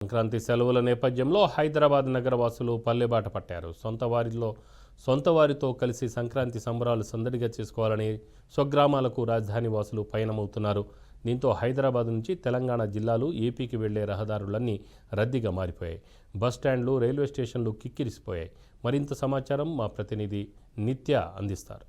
సంక్రాంతి సెలవుల నేపథ్యంలో హైదరాబాద్ నగరవాసులు పల్లెబాట పట్టారు. సొంత వారితో కలిసి సంక్రాంతి సంబరాలు సందడిగా చేసుకోవాలని స్వగ్రామాలకు రాజధాని వాసులు పయనమవుతున్నారు. దీంతో హైదరాబాద్ నుంచి తెలంగాణ జిల్లాలు ఏపీకి వెళ్లే రహదారులన్నీ రద్దీగా మారిపోయాయి. బస్టాండ్లు, రైల్వే స్టేషన్లు కిక్కిరిసిపోయాయి. మరింత సమాచారం మా ప్రతినిధి నిత్య అందిస్తారు.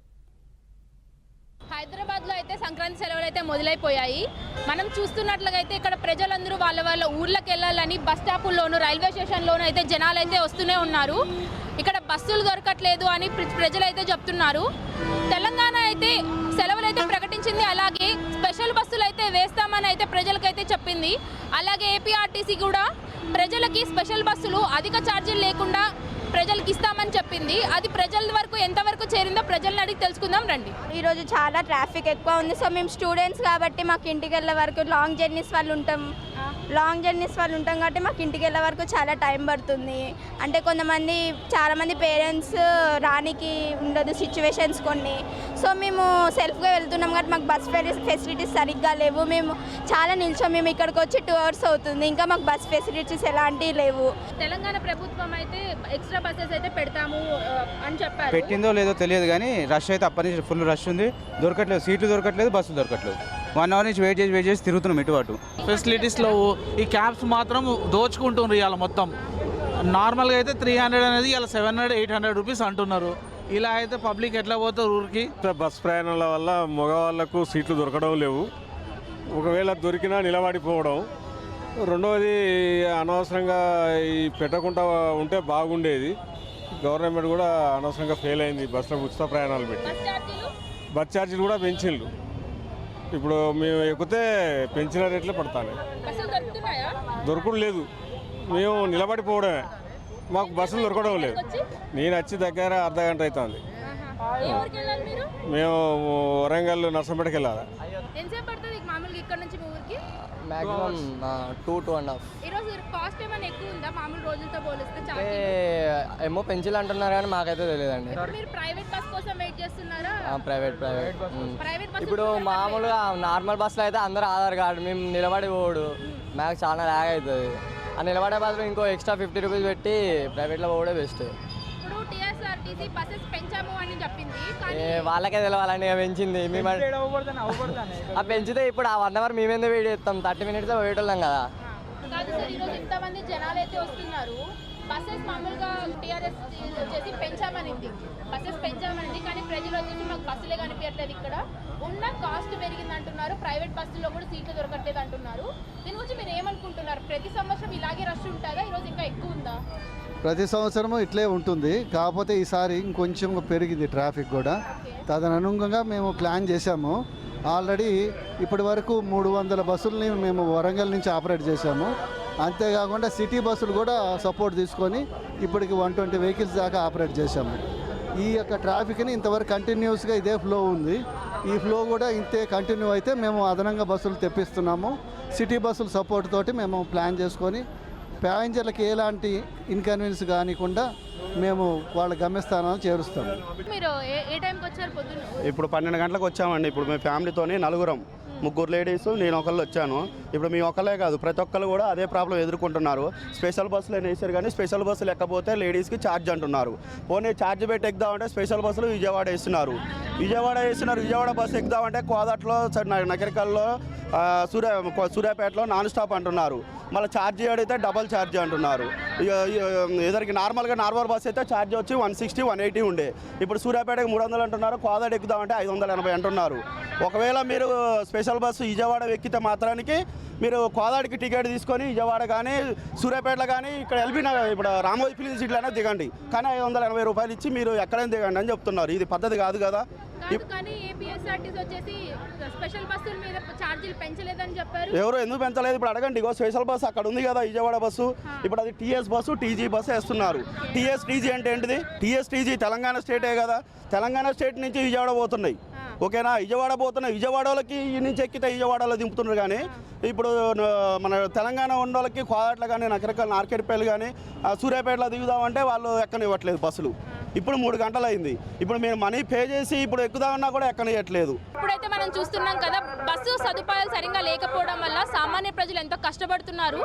హైదరాబాద్లో అయితే సంక్రాంతి సెలవులు అయితే మొదలైపోయాయి. మనం చూస్తున్నట్లుగా అయితే ఇక్కడ ప్రజలందరూ వాళ్ళ ఊర్లకు వెళ్ళాలని బస్ స్టాపుల్లోనూ రైల్వే స్టేషన్లోనూ అయితే జనాలు అయితే వస్తూనే ఉన్నారు. ఇక్కడ బస్సులు దొరకట్లేదు అని ప్రజలు అయితే చెప్తున్నారు. తెలంగాణ అయితే సెలవులు అయితే ప్రకటించింది, అలాగే స్పెషల్ బస్సులు అయితే వేస్తామని అయితే ప్రజలకైతే చెప్పింది. అలాగే ఏపీఆర్టీసీ కూడా ప్రజలకి స్పెషల్ బస్సులు అధిక ఛార్జీలు లేకుండా ప్రజలకు ఇస్తామని చెప్పింది. అది ప్రజల వరకు ఎంతవరకు చేరిందో ప్రజల్ని అడిగి తెలుసుకుందాం రండి. ఈరోజు చాలా ట్రాఫిక్ ఎక్కువ ఉంది. సో మేము స్టూడెంట్స్ కాబట్టి మాకు ఇంటికి వెళ్ళే వరకు లాంగ్ జర్నీస్ వాళ్ళు ఉంటాం కాబట్టి మాకు ఇంటికి వెళ్ళే వరకు చాలా టైం పడుతుంది. అంటే చాలామంది పేరెంట్స్ రానికి ఉండదు సిచ్యువేషన్స్ కొన్ని. సో మేము సెల్ఫ్గా వెళ్తున్నాం కాబట్టి మాకు బస్ ఫెసిలిటీస్ సరిగ్గా లేవు. మేము చాలా నిల్చోం. మేము ఇక్కడికి వచ్చి 2 hours అవుతుంది, ఇంకా మాకు బస్ ఫెసిలిటీస్ ఎలాంటివి లేవు. తెలంగాణ ప్రభుత్వం అయితే ఎక్స్ట్రా బస్సెస్ అయితే పెడతాము అని చెప్పారు. పెట్టిందో లేదో తెలియదు కానీ రష్ అయితే అప్పటి నుంచి ఫుల్ రష్ ఉంది. దొరకట్లేదు, సీట్లు దొరకట్లేదు, బస్సులు దొరకట్లేదు. 1 hour నుంచి వెయిట్ చేసి తిరుగుతున్నాం ఇటువాటు. ఫెసిలిటీస్లో ఈ క్యాబ్స్ మాత్రం దోచుకుంటున్నారు. ఇవాళ మొత్తం నార్మల్గా అయితే 300 అనేది ఇలా 700-800 రూపీస్ అంటున్నారు. ఇలా అయితే పబ్లిక్ ఎట్లా పోతారు ఊరికి? బస్ ప్రయాణాల వల్ల మగవాళ్ళకు సీట్లు దొరకడం లేవు. ఒకవేళ దొరికినా నిలబడిపోవడం. రెండవది అనవసరంగా ఈ పెట్టకుండా ఉంటే బాగుండేది. గవర్నమెంట్ కూడా అనవసరంగా ఫెయిల్ అయింది. బస్సులో ఉచిత ప్రయాణాలు పెట్టి బస్ ఛార్జీలు కూడా పెంచిండ్రు. ఇప్పుడు మేము ఎక్కితే పెంచిన రేట్లే పడతాయి. దొరకడం లేదు, మేము నిలబడిపోవడమే. మాకు బస్సులు దొరకడం లేదు. నేను వచ్చి దగ్గర అర్ధ గంట అవుతుంది. మేము వరంగల్ నర్సంపేటకి వెళ్ళాలి. మ్యాక్సిమం 2-2.5. ఏమో పెన్సిల్ అంటున్నారు కానీ మాకైతే తెలియదండి. ప్రైవేట్ ఇప్పుడు మామూలుగా నార్మల్ బస్సులో అయితే అందరూ ఆధార్ కార్డు, మేము నిలబడి పోడు మాకు చాలా ల్యాగ్ అవుతుంది. ఆ నిలబడే బస్సులో ఇంకో ఎక్స్ట్రా 50 రూపీస్ పెట్టి ప్రైవేట్లో పోవడే బెస్ట్. వాళ్ళకే తెలవాలండి పెంచింది. ఆ పెంచితే ఇప్పుడు ఆ 1 hour మేమేందో వెయిట్ చేస్తాం, 30 minutes వెయిట్ ఉన్నాం కదా. ఇంతమంది జనాలు అయితే వస్తున్నారు. బస్సెస్ మామూలుగా టీఆర్ఎస్ వచ్చేసి పెంచామనింది, కానీ ప్రజలు వచ్చేసి మాకు బస్సులే కనిపించట్లేదు. ఇక్కడ ఉన్న కాస్ట్ పెరిగింది అంటున్నారు. ప్రైవేట్ బస్సుల్లో కూడా సీట్లు దొరకట్లేదు అంటున్నారు. దీని గురించి మీరు ఏమనుకుంటున్నారు? ప్రతి సంవత్సరం ఇలాగే రష్ ఉంటుందా? ఈరోజు ఇంకా ఎక్కువ ఉందా? ప్రతి సంవత్సరము ఇట్లే ఉంటుంది, కాకపోతే ఈసారి ఇంకొంచెం పెరిగింది ట్రాఫిక్ కూడా. తదనుగుణంగా మేము ప్లాన్ చేశాము. ఆల్రెడీ ఇప్పటి వరకు 300 బస్సులని మేము వరంగల్ నుంచి ఆపరేట్ చేశాము. అంతేకాకుండా సిటీ బస్సులు కూడా సపోర్ట్ తీసుకొని ఇప్పటికి 120 వెహికల్స్ దాకా ఆపరేట్ చేశాము. ఈ యొక్క ట్రాఫిక్ని ఇంతవరకు కంటిన్యూస్గా ఇదే ఫ్లో ఉంది. ఈ ఫ్లో కూడా ఇంతే కంటిన్యూ అయితే మేము అదనంగా బస్సులు తెప్పిస్తున్నాము. సిటీ బస్సుల సపోర్ట్ తోటి మేము ప్లాన్ చేసుకొని ప్యాసింజర్లకు ఎలాంటి ఇన్కన్వీనియన్స్ కానికుండా మేము వాళ్ళ గమ్యస్థానాన్ని చేరుస్తాము. ఇప్పుడు 12 గంటలకు వచ్చామండి. ఇప్పుడు మేము ఫ్యామిలీతోని 3 లేడీస్, నేను ఒకళ్ళు వచ్చాను. ఇప్పుడు మీ ఒక్కలే కాదు, ప్రతి ఒక్కరు కూడా అదే ప్రాబ్లం ఎదుర్కొంటున్నారు. స్పెషల్ బస్సులు వేసారు కానీ స్పెషల్ బస్సులు ఎక్కకపోతే లేడీస్కి ఛార్జ్ అంటున్నారు. పోనీ ఛార్జ్ పెట్టి ఎక్కుదామంటే స్పెషల్ బస్సులు విజయవాడ విజయవాడ బస్సు ఎక్కుదామంటే కోదాట్లో, నగరికల్లో, సూర్యాపేటలో నాన్ స్టాప్ అంటున్నారు. మళ్ళీ ఛార్జీ అడిగితే డబల్ ఛార్జీ అంటున్నారు. ఎదరికి నార్మల్ బస్సు అయితే ఛార్జ్ వచ్చి 160-180 ఉండే, ఇప్పుడు సూర్యాపేటకి 300 అంటున్నారు. కోదాడ ఎక్కుదామంటే 580 అంటున్నారు. ఒకవేళ మీరు స్పెషల్ బస్సు విజయవాడ ఎక్కితే మాత్రానికి మీరు కోదాడికి టికెట్ తీసుకొని విజయవాడ కానీ సూర్యాపేటలో కానీ ఇక్కడ ఎల్బీ ఇప్పుడు రామోజీ ఫిలిం సిటీలోనే దిగండి, కానీ 580 రూపాయలు ఇచ్చి మీరు ఎక్కడైనా దిగండి అని చెప్తున్నారు. ఇది పద్ధతి కాదు కదా. ఎవరు ఎందుకు పెంచలేదు? ఇప్పుడు అడగండి. ఇగో స్పెషల్ బస్సు అక్కడ ఉంది కదా, విజయవాడ బస్సు. ఇప్పుడు అది టీఎస్ బస్సు, టీజీ బస్సు వేస్తున్నారు. టీజీ అంటే ఏంటిది? టీజీ తెలంగాణ స్టేటే కదా. తెలంగాణ స్టేట్ నుంచి విజయవాడ పోతున్నాయి. ఓకేనా? విజయవాడ పోతున్నాయి. విజయవాడ వాళ్ళకి ఈ నుంచి ఎక్కితే విజయవాడలో దింపుతున్నారు. కానీ ఇప్పుడు మన తెలంగాణ ఉన్న వాళ్ళకి కోదాట్ల కానీ, నకరకల్, నార్కెట్పల్లి కానీ, సూర్యాపేటలో దిగుదామంటే వాళ్ళు ఎక్కనివ్వట్లేదు బస్సులు. ఇప్పుడు 3 గంటలు అయింది. ఇప్పుడు మేము మనీ పే చేసి ఇప్పుడు ఎక్కుదామన్నా కూడా ఎక్కనివ్వట్లేదు. ఇప్పుడైతే మనం చూస్తున్నాం కదా, బస్సు సదుపాయాలు సరిగ్గా లేకపోవడం వల్ల సామాన్య ప్రజలు ఎంతో కష్టపడుతున్నారు.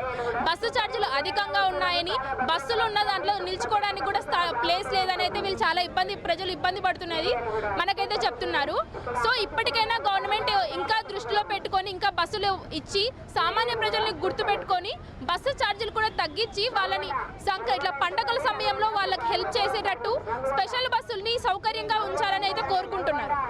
బస్సు ఛార్జీలు అధికంగా ఉన్నాయని, బస్సులు ఉన్న దాంట్లో నిల్చుకోవడానికి కూడా ప్లేస్ లేదని అయితే వీళ్ళు చాలా ప్రజలు ఇబ్బంది పడుతున్నది మనకైతే చెప్తున్నారు. సో ఇప్పటికైనా గవర్నమెంట్ ఇంకా దృష్టిలో పెట్టుకొని ఇంకా బస్సులు ఇచ్చి సామాన్య ప్రజల్ని గుర్తుపెట్టుకొని బస్సు ఛార్జీలు కూడా తగ్గించి వాళ్ళని ఇట్లా పండగల సమయంలో వాళ్ళకి హెల్ప్ చేసేటట్టు స్పెషల్ బస్సుల్ని సౌకర్యంగా ఉంచాలని